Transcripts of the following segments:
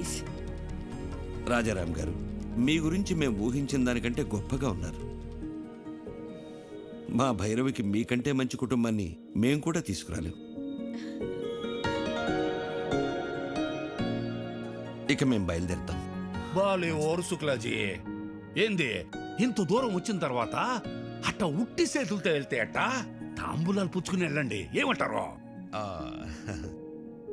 Please. Rajaram గారు, మీ గురించి మేము ఊహించిన దానికంటే గొప్పగా ఉన్నారు. మా భైరవికి మీకంటే మంచి కుటుంబాన్ని మేం కూడా తీసుకురాలేం. ఇక మేం బయలుదేరుతాం. బాలే ఓరు శుక్లాజీ, ఏంది ఇంత దూరం వచ్చిన తర్వాత అట్ట ఉట్టి చేతులతో వెళ్తే అట్ట తాంబూలాలు పుచ్చుకుని వెళ్ళండి, ఏమంటారు? ఆ,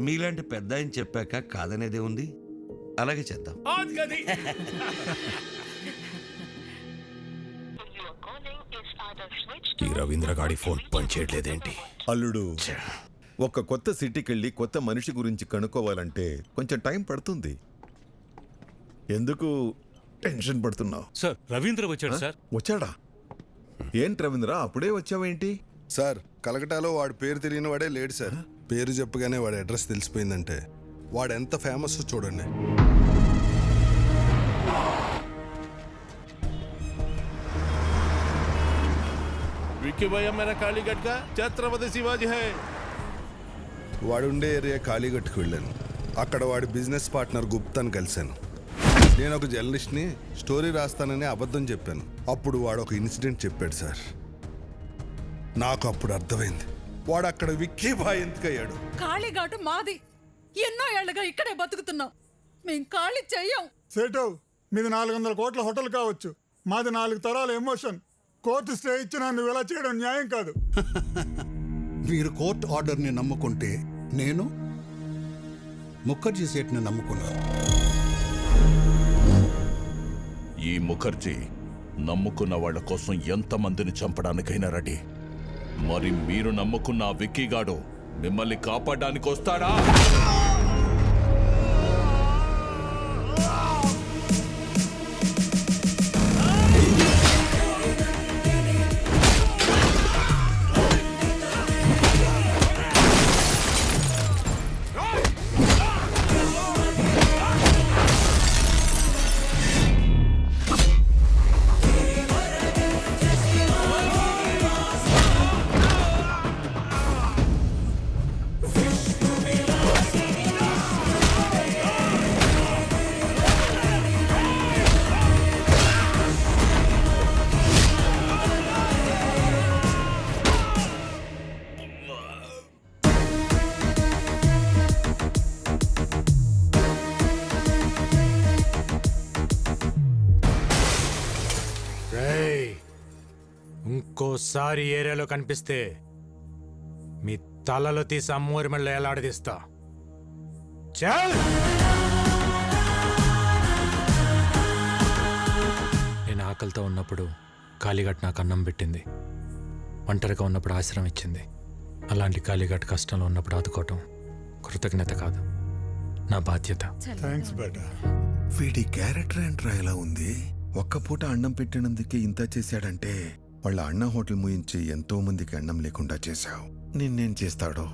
మీలాంటి పెద్ద ఆయన చెప్పాక కాదనేదే ఉంది. అలాగే చేద్దాం. ఈ రవీంద్ర గాడి ఫోన్ పనిచేయట్లేదేంటి? అల్లుడు, ఒక కొత్త సిటీకి వెళ్ళి కొత్త మనిషి గురించి కనుక్కోవాలంటే కొంచెం టైం పడుతుంది. ఎందుకు టెన్షన్ పడుతున్నావు? సార్, రవీంద్ర వచ్చాడు సార్. వచ్చాడా? ఏంటి రవీంద్ర, అప్పుడే వచ్చావేంటి? సార్, కలకటాలో వాడి పేరు తెలియని వాడే లేడు సార్. పేరు చెప్పగానే వాడి అడ్రస్ తెలిసిపోయిందంటే వాడు ఎంత ఫేమస్ చూడండి. विक्की भैया मेरा कालीगढ़ का छत्रपति शिवाजी है. వాడు ఉండే ఏరియా కాళీగట్టుకు వెళ్ళాను. అక్కడ వాడి బిజినెస్ పార్ట్నర్ గుప్తాను కలిశాను. నేను ఒక జర్నలిస్ట్ని, స్టోరీ రాస్తానని అబద్ధం చెప్పాను. అప్పుడు వాడు ఒక ఇన్సిడెంట్ చెప్పాడు సార్. నాకు అప్పుడు అర్థమైంది వాడు అక్కడ విక్కీ బాయ్ ఎందుకయ్యాడు. కాళీఘాటు మాది. ఎన్నో ఏళ్లుగా ఇక్కడే బతుకుతున్నాం. మేం ఖాళీ చెయ్యం. సేటు, మీది 400 కోట్ల హోటల్ కావచ్చు, మాది 4 తరాల ఎమోషన్. కోర్టు స్టే ఇచ్చినా నువ్వు ఇలా చేయడం న్యాయం కాదు. మీరు కోర్టు ఆర్డర్ని నమ్ముకుంటే నేను ముఖర్జీ సేట్ని నమ్ముకున్నాను. ఈ ముఖర్జీ నమ్ముకున్న వాళ్ళ కోసం ఎంతమందిని చంపడానికైనా రెడీ. మరి మీరు నమ్ముకున్న ఆ విక్కీగాడు మిమ్మల్ని కాపాడడానికి వస్తాడా? ఇంకోసారి ఏరియాలో కనిపిస్తే మీ తలలో తీసి అమ్మూరి మళ్ళీ ఎలాడదీస్తా. చల్! నేను ఆకలితో ఉన్నప్పుడు కాళీఘాట్ నాకు అన్నం పెట్టింది. ఒంటరిగా ఉన్నప్పుడు ఆశ్రమం ఇచ్చింది. అలాంటి కాళీఘాట్ కష్టంలో ఉన్నప్పుడు ఆదుకోవటం కృతజ్ఞత కాదు, నా బాధ్యత. థ్యాంక్స్ బేటా. వీడి క్యారెక్టర్ ఏంట్రా ఎలా ఉంది? ఒక్క పూట అన్నం పెట్టినందుకే ఇంత చేశాడంటే వాళ్ళ అన్న హోటల్ ముయించి ఎంతో మందికి అన్నం లేకుండా చేశావు. నిన్నేం చేస్తాడో.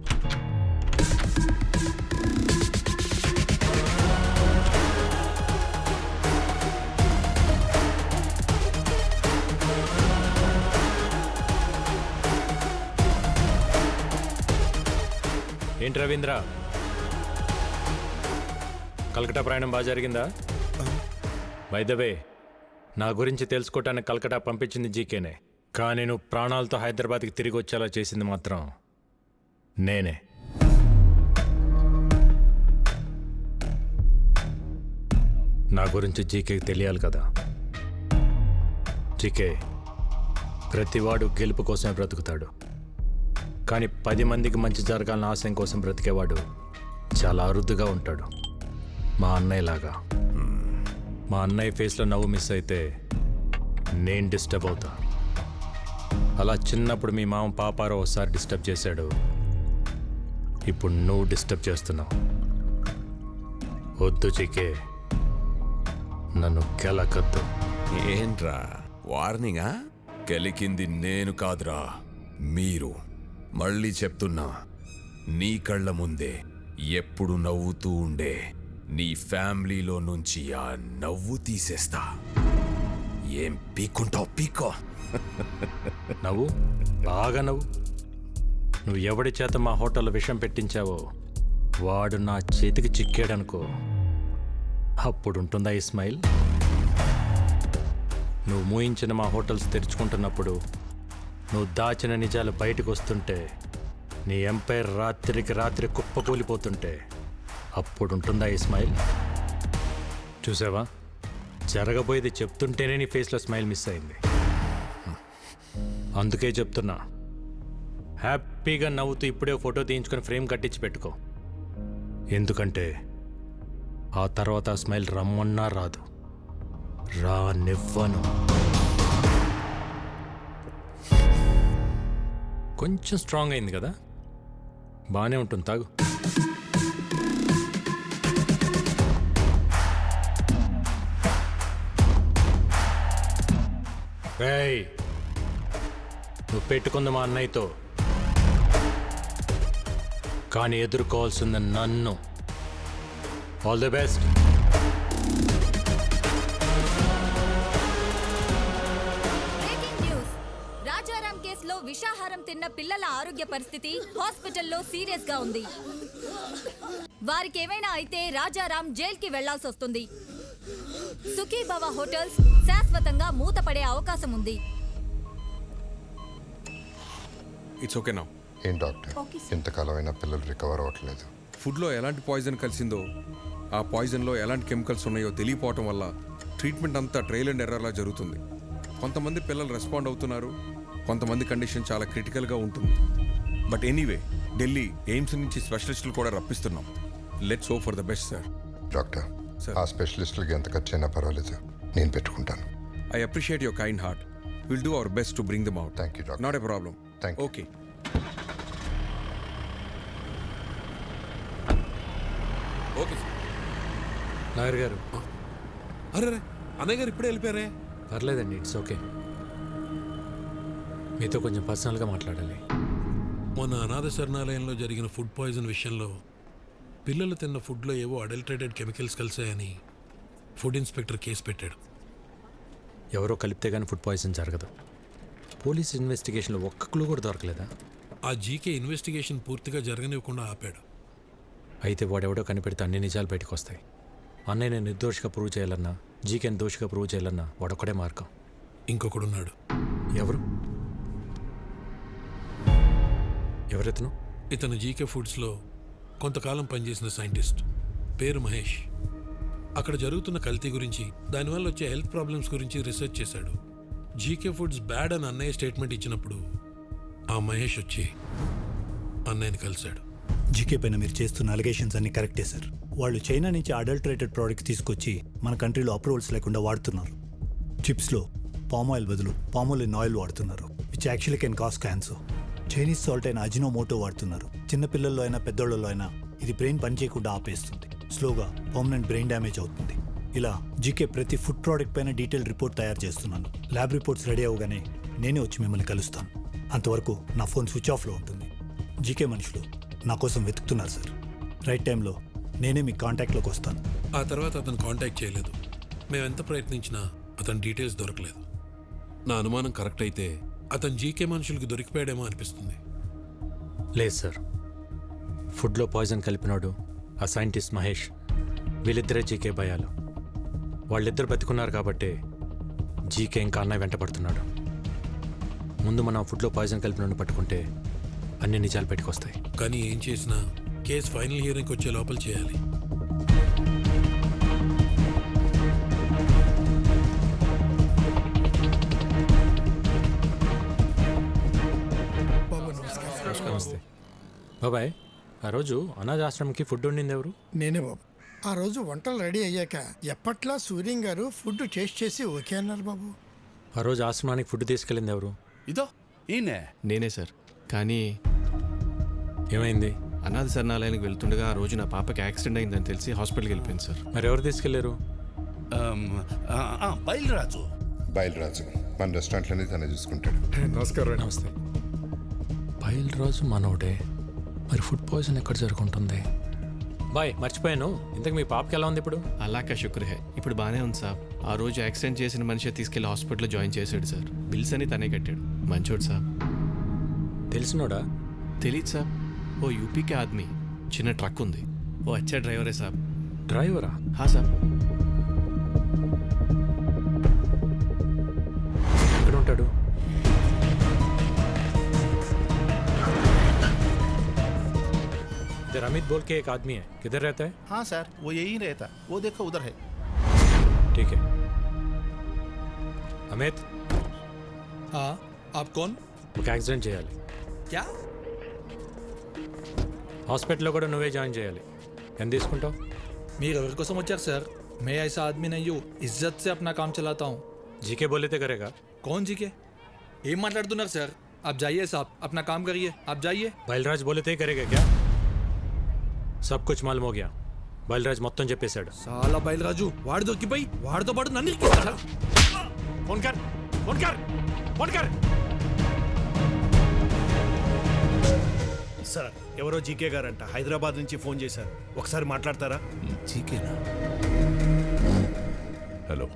ఏంటి రవీంద్ర, కలకటా ప్రయాణం బాగా జరిగిందా? బై ద వే, నా గురించి తెలుసుకోవటానికి కలకటా పంపించింది జీకేనే, కానీ నువ్వు ప్రాణాలతో హైదరాబాద్కి తిరిగి వచ్చేలా చేసింది మాత్రం నేనే. నా గురించి జీకేకి తెలియాలి కదా. జీకే, ప్రతివాడు గెలుపు కోసమే బ్రతుకుతాడు, కానీ 10 మందికి మంచి జరగాలని ఆశయం కోసం బ్రతికేవాడు చాలా అరుదుగా ఉంటాడు. మా అన్నయ్యలాగా. మా అన్నయ్య ఫేస్లో నవ్వు మిస్ అయితే నేను డిస్టర్బ్ అవుతా. అలా చిన్నప్పుడు మీ మామ పాపారావు ఒకసారి డిస్టర్బ్ చేశాడు, ఇప్పుడు నువ్వు డిస్టర్బ్ చేస్తున్నావు. వద్దు చికే, నన్ను కెలకద్దు. ఏంట్రా వార్నింగా? కెలికింది నేను కాదురా, మీరు. మళ్ళీ చెప్తున్నా, నీ కళ్ళ ముందే ఎప్పుడు నవ్వుతూ ఉండే నీ ఫ్యామిలీలో నుంచి ఆ నవ్వు తీసేస్తా. ఏం పీక్కుంటావు పీకో. నవ్వు, బాగా నవ్వు. నువ్వు ఎవడి చేత మా హోటల్లో విషం పెట్టించావో వాడు నా చేతికి చిక్కాడనుకో, అప్పుడుంటుందా ఈ స్మైల్? నువ్వు మూయించిన మా హోటల్స్ తెరుచుకుంటున్నప్పుడు, నువ్వు దాచిన నిజాలు బయటకు వస్తుంటే, నీ ఎంపైర్ రాత్రికి రాత్రి కుప్పకూలిపోతుంటే అప్పుడుంటుందా ఈ స్మైల్? చూసావా, జరగబోయేది చెప్తుంటేనే నీ ఫేస్లో స్మైల్ మిస్ అయింది. అందుకే చెప్తున్నా, హ్యాపీగా నవ్వుతూ ఇప్పుడే ఫోటో తీయించుకొని ఫ్రేమ్ కట్టించి పెట్టుకో. ఎందుకంటే ఆ తర్వాత ఆ స్మైల్ రమ్మన్నా రాదు, రానివ్వను. కొంచెం స్ట్రాంగ్ అయింది కదా, బాగానే ఉంటుంది, తాగు. రేయ్, నువ్వు పెట్టుకుంది మా అన్నయ్యతో, కానీ ఎదుర్కోవాల్సింది నన్ను. All the best. Breaking news. Rajaram కేసులో విషాహారం తిన్న పిల్లల ఆరోగ్య పరిస్థితి హాస్పిటల్లో సీరియస్ గా ఉంది. వారికి ఏమైనా అయితే రాజారాం జైలుకి వెళ్లాల్సి వస్తుంది. సుఖీభవ హోటల్స్ శాశ్వతంగా మూతపడే అవకాశం ఉంది. It's okay now. ఏం డాక్టర్, ఇంతకాలమైనా పిల్లలు రికవర్ అవ్వట్లేదు. ఫుడ్లో ఎలాంటి పాయిజన్ కలిసిందో, ఆ పాయిజన్లో ఎలాంటి కెమికల్స్ ఉన్నాయో తెలియపోవటం వల్ల ట్రీట్మెంట్ అంతా ట్రయల్ అండ్ ఎర్రర్లా జరుగుతుంది. కొంతమంది పిల్లలు రెస్పాండ్ అవుతున్నారు, కొంతమంది కండిషన్ చాలా క్రిటికల్గా ఉంటుంది. బట్ ఎనీవే, ఢిల్లీ ఎయిమ్స్ నుంచి స్పెషలిస్టులు కూడా రప్పిస్తున్నాం. Let's hope for the best sir. Doctor, ఆ స్పెషలిస్టులకి ఎంత ఖర్చు అయినా పర్వాలేదు, నేను పెట్టుకుంటాను. I appreciate your kind heart. Will do our best to bring them out. Thank you doctor. Not a problem. Thank you. Okay. Okay sir. Nagar గారు. అరే అన్నయ్య గారు ఇప్పుడే వెళ్ళిపోయారే. పర్లేదండి, ఇట్స్ ఓకే. మీతో కొంచెం పర్సనల్గా మాట్లాడాలి. మొన్న అనాథ శరణాలయంలో జరిగిన ఫుడ్ పాయిజన్ విషయంలో పిల్లలు తిన్న ఫుడ్లో ఏవో అడల్టరేటెడ్ కెమికల్స్ కలిసాయని ఫుడ్ ఇన్స్పెక్టర్ కేసు పెట్టాడు. ఎవరో కలిపితే కానీ ఫుడ్ పాయిజన్ జరగదు. పోలీస్ ఇన్వెస్టిగేషన్లో ఒక్క క్లూ కూడా దొరకలేదా? ఆ జీకే ఇన్వెస్టిగేషన్ పూర్తిగా జరగనివ్వకుండా ఆపాడు. అయితే వాడెవడో కనిపెడితే అన్ని నిజాలు బయటకు వస్తాయి. అన్నయ్య నేను నిర్దోషిగా ప్రూవ్ చేయాలన్నా, జీకేని దోషిగా ప్రూవ్ చేయాలన్నా వాడొక్కడే మార్గం. ఇంకొకడున్నాడు. ఎవరు? ఎవరెతను? ఇతను జీకే ఫుడ్స్లో కొంతకాలం పనిచేసిన సైంటిస్ట్. పేరు మహేష్. అక్కడ జరుగుతున్న కల్తీ గురించి, దానివల్ల వచ్చే హెల్త్ ప్రాబ్లమ్స్ గురించి రీసెర్చ్ చేశాడు. జీకే ఫుడ్స్ బ్యాడ్ అని అన్నయ్య స్టేట్మెంట్ ఇచ్చినప్పుడు ఆ మహేష్ వచ్చి అన్నయ్యని కలిశాడు. జీకే పైన మీరు చేస్తున్న అలిగేషన్స్ అన్ని కరెక్టే సార్. వాళ్ళు చైనా నుంచి అడల్టరేటెడ్ ప్రోడక్ట్స్ తీసుకొచ్చి మన కంట్రీలో అప్రూవల్స్ లేకుండా వాడుతున్నారు. చిప్స్లో పామ్ ఆయిల్ బదులు పామోలిన్ ఆయిల్ వాడుతున్నారు, which actually can cause cancer. Chinese salt అయిన అజినోమోటో వాడుతున్నారు. చిన్నపిల్లల్లో అయినా పెద్దోళ్ళలో అయినా ఇది బ్రెయిన్ పనిచేయకుండా ఆపేస్తుంది. స్లోగా పర్మనెంట్ బ్రెయిన్ డ్యామేజ్ అవుతుంది. ఇలా జీకే ప్రతి ఫుడ్ ప్రోడక్ట్ పైన డీటెయిల్ రిపోర్ట్ తయారు చేస్తున్నాను. ల్యాబ్ రిపోర్ట్స్ రెడీ అవగానే నేనే వచ్చి మిమ్మల్ని కలుస్తాను. అంతవరకు నా ఫోన్ స్విచ్ ఆఫ్లో ఉంటుంది. జీకే మనుషులు నా కోసం వెతుకుతున్నారు సార్. రైట్ టైంలో నేనే మీ కాంటాక్ట్లోకి వస్తాను. ఆ తర్వాత అతను కాంటాక్ట్ చేయలేదు. మేము ఎంత ప్రయత్నించినా అతని డీటెయిల్స్ దొరకలేదు. నా అనుమానం కరెక్ట్ అయితే అతను జీకే మనుషులకు దొరికిపోయాడేమో అనిపిస్తుంది. లేదు సార్, ఫుడ్లో పాయిజన్ కలిపినాడు ఆ సైంటిస్ట్ మహేష్. వీళ్ళిద్దరే జీకే భయాలు. వాళ్ళిద్దరు బతుకున్నారు కాబట్టి జీకే ఇంకా అన్నయ్య వెంట పడుతున్నాడు. ముందు మనం ఫుడ్లో పాయిజన్ కలిపిన పట్టుకుంటే అన్ని నిజాలు బయటకొస్తాయి. కానీ ఏం చేసినా కేసు ఫైనల్ హియరింగ్కి వచ్చే లోపల చేయాలి. నమస్తే బాబాయ్. ఆ రోజు అనాథాశ్రమంకి ఫుడ్ వండింది ఎవరు? నేనే బాబు. ఆ రోజు వంటలు రెడీ అయ్యాక ఎప్పట్లా సూర్యం గారు ఫుడ్ టేస్ట్ చేసి ఓకే అన్నారు బాబు. ఆ రోజు ఆశ్రమానికి ఫుడ్ తీసుకెళ్ళింది ఎవరు? ఇదో ఈయనే. నేనే సార్. కానీ ఏమైంది? అనాథ శరణాలయానికి వెళ్తుండగా ఆ రోజు నా పాపకి యాక్సిడెంట్ అయిందని తెలిసి హాస్పిటల్కి వెళ్ళిపోయింది సార్. మరి ఎవరు తీసుకెళ్లారు? బయలురాజు. బయలురాజు మన రెస్టారెంట్లోనే తనే చూసుకుంటాడు. నమస్కారం. నమస్తే. బయలురాజు మనోడే. మరి ఫుడ్ పాయిజన్ ఎక్కడ జరుగుంటుంది? బాయ్, మర్చిపోయాను. ఇంతకు మీ పాపకి ఎలా ఉంది ఇప్పుడు? అలాకా శుక్ర హే, ఇప్పుడు బాగానే ఉంది సార్. ఆ రోజు యాక్సిడెంట్ చేసిన మనిషి తీసుకెళ్లి హాస్పిటల్లో జాయిన్ చేశాడు సార్. బిల్స్ అని తనే కట్టాడు. మంచోడు సార్. తెలిసినోడా? తెలీదు సార్. ఓ యూపీకే ఆద్మీ. చిన్న ట్రక్ ఉంది. ఓ అచ్చా డ్రైవరే సార్. డ్రైవరా? హా సార్. ఉంటాడు? इधर अमित बोल के एक आदमी है, किधर रहता है? हाँ सर, वो यही रहता, वो देखो उधर है। ठीक है। अमित, हाँ, आप कौन? ఒక యాక్సిడెంట్ చేయాలి. क्या? హాస్పిటల్లో కూడా నువ్వే జాయిన్ చేయాలి. ఎంత తీసుకుంటావు? మీరు ఎవరి కోసం వచ్చారు సార్? मैं ऐसा आदमी नहीं हूँ, इज्जत से अपना काम चलाता हूँ। జీకే బోలేతే కరేగా? कौन जी के? ఏం మాట్లాడుతున్నారు సార్? आप जाइए साहब, अपना काम करिए, आप जाइए। బయల్రాజ్ బోలేతే కరేగా క్యా? సబ్ కుచ్ మాలూమ్ హో గయా. బయల్రాజ్ మొత్తం చెప్పేశాడు. సాలా బయలురాజు వాడు దొరికిపోయి వాడితో పాటు నన్ను ఇరికిస్తాడా? ఫోన్ కర్, ఫోన్ కర్, ఫోన్ కర్. సార్ ఎవరో జీకే గారంట హైదరాబాద్ నుంచి ఫోన్ చేశారు, ఒకసారి మాట్లాడతారా? జీకేనా? హలో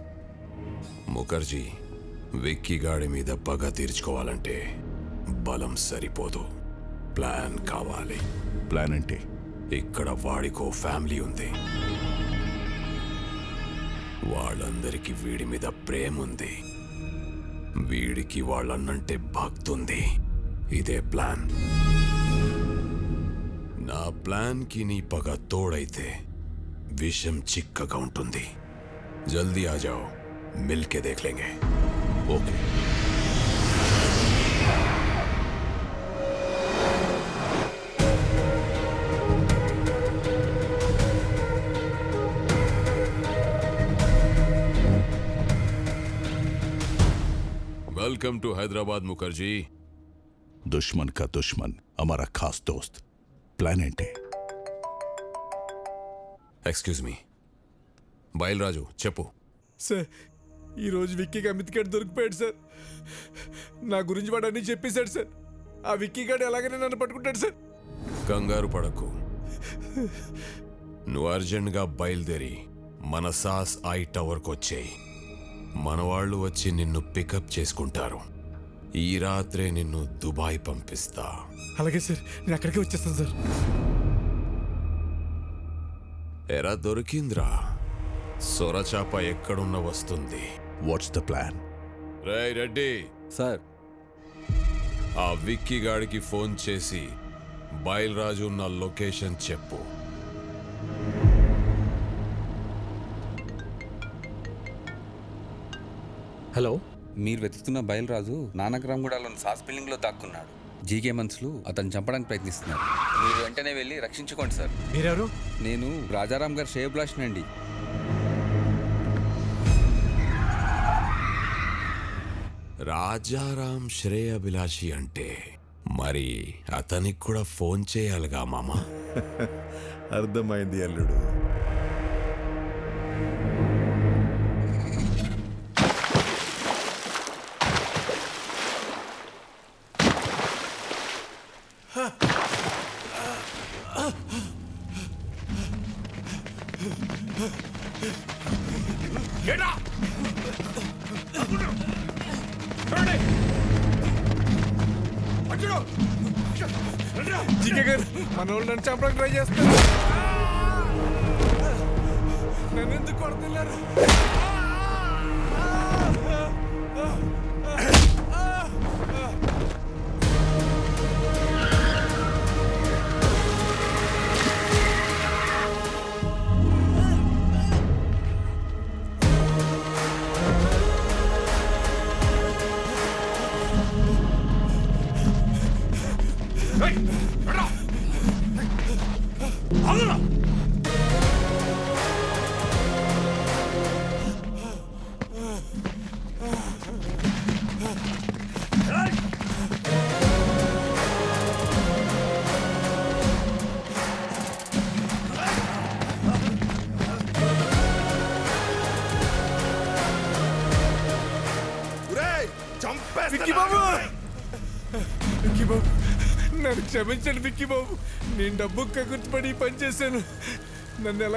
ముఖర్జీ, విక్కీ గాడి మీద పగ తీర్చుకోవాలంటే బలం సరిపోదు, ప్లాన్ కావాలి. ప్లాన్ అంటే? ఇక్కడ వాడికో ఫ్యామిలీ ఉంది, వాళ్ళందరికీ వీడి మీద ప్రేమ ఉంది, వీడికి వాళ్ళన్నంటే భక్తి ఉంది. ఇదే ప్లాన్. నా ప్లాన్కి నీ పగ తోడైతే విషం చిక్కగా ఉంటుంది. జల్దీ ఆ జాओ, మిల్కే దేఖ్ లేంగే. Okay. Welcome to Hyderabad Mukherjee. दुश्मन का दुश्मन हमारा खास दोस्त. ప్లాన్ ఏంటి? ఎక్స్క్యూజ్ మీ, బయలురాజు చెప్పు. సార్ ఈరోజు విక్కీకి అమిత్ గడ్ దొరికిపోయాడు సార్. నా గురించి వాడు అన్నీ చెప్పేశాడు సార్. ఆ విక్కీ గడ్ ఎలాగైనా నన్ను పట్టుకుంటాడు సార్. కంగారు పడకు, నువ్వు అర్జెంట్గా బయలుదేరి మన సాస్ ఐ టవర్కి వచ్చేయి. మన వాళ్ళు వచ్చి నిన్ను పికప్ చేసుకుంటారు. ఈ రాత్రే నిన్ను దుబాయ్ పంపిస్తా. అలాగే సార్, నేను అక్కడికే వచ్చేస్తాను సార్. ఎరా దొరికిందిరా, సొరచాప ఎక్కడున్న వస్తుంది. What's the plan? రేయ్ రెడ్డి సార్, ఆ విక్కీ గాడికి ఫోన్ చేసి బయలురాజు ఉన్న లొకేషన్ చెప్పు. హలో, మీరు వెతుకుతున్న బయలురాజు నానక్రామ్గూడలోని సాస్ బిల్డింగ్లో దాక్కున్నాడు. జీకే మనుషులు అతను చంపడానికి ప్రయత్నిస్తున్నారు. మీరు వెంటనే వెళ్ళి రక్షించుకోండి సార్. మీరెవరు? నేను రాజారాం గారు శ్రేయభిలాష్ అండి. రాజారాం శ్రేయభిలాషి అంటే మరి అతనికి కూడా ఫోన్ చేయాలిగా మామా. అర్థమైంది అల్లుడు. జీకే గారు మన వాళ్ళు నన్ను చంపడానికి ట్రై చేస్తారు. నన్ను ఎందుకు కొడుతున్నారు? విక్కీ బాబు, విక్కీ బాబు, నన్ను క్షమించండి విక్కీ బాబు. నేను డబ్బు కగుర్తుపడి పని చేశాను. నన్ను ఎలా